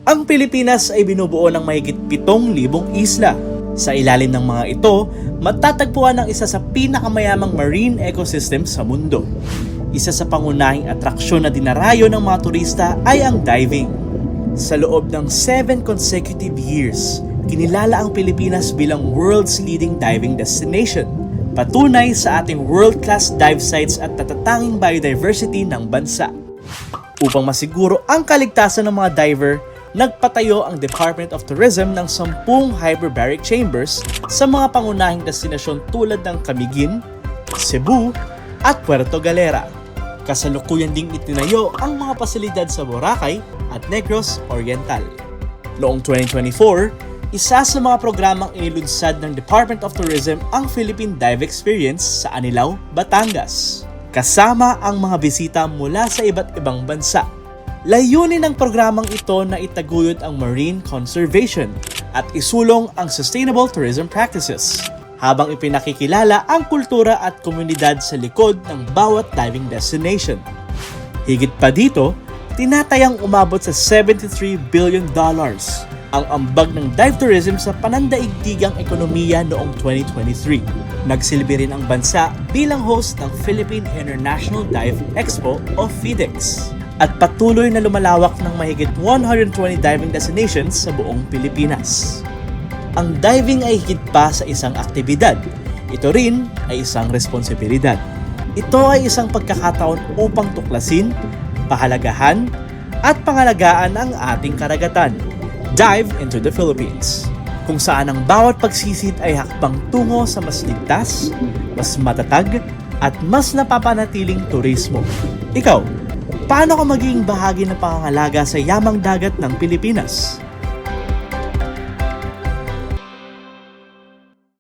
Ang Pilipinas ay binubuo ng mahigit 7,000 isla. Sa ilalim ng mga ito, matatagpuan ang isa sa pinakamayamang marine ecosystem sa mundo. Isa sa pangunahing atraksyon na dinarayo ng mga turista ay ang diving. Sa loob ng 7 consecutive years, kinilala ang Pilipinas bilang world's leading diving destination. Patunay sa ating world-class dive sites at natatanging biodiversity ng bansa. Upang masiguro ang kaligtasan ng mga diver, nagpatayo ang Department of Tourism ng 10 hyperbaric chambers sa mga pangunahing destinasyon tulad ng Camiguin, Cebu, at Puerto Galera. Kasalukuyan ding itinayo ang mga pasilidad sa Boracay at Negros Oriental. Noong 2024, isa sa mga programang inilunsad ng Department of Tourism ang Philippine Dive Experience sa Anilao, Batangas, kasama ang mga bisita mula sa iba't ibang bansa. Layunin ng programang ito na itaguyod ang marine conservation at isulong ang sustainable tourism practices, habang ipinakikilala ang kultura at komunidad sa likod ng bawat diving destination. Higit pa dito, tinatayang umabot sa $73 billion ang ambag ng dive tourism sa panandaigdigang ekonomiya noong 2023. Nagsilbi rin ang bansa bilang host ng Philippine International Dive Expo o PHIDEX, at patuloy na lumalawak ng mahigit 120 diving destinations sa buong Pilipinas. Ang diving ay higit pa sa isang aktibidad. Ito rin ay isang responsibilidad. Ito ay isang pagkakataon upang tuklasin, pahalagahan, at pangalagaan ang ating karagatan. Dive into the Philippines, kung saan ang bawat pagsisid ay hakbang tungo sa mas ligtas, mas matatag, at mas napapanatiling turismo. Ikaw, paano ka magiging bahagi ng pangangalaga sa yamang dagat ng Pilipinas?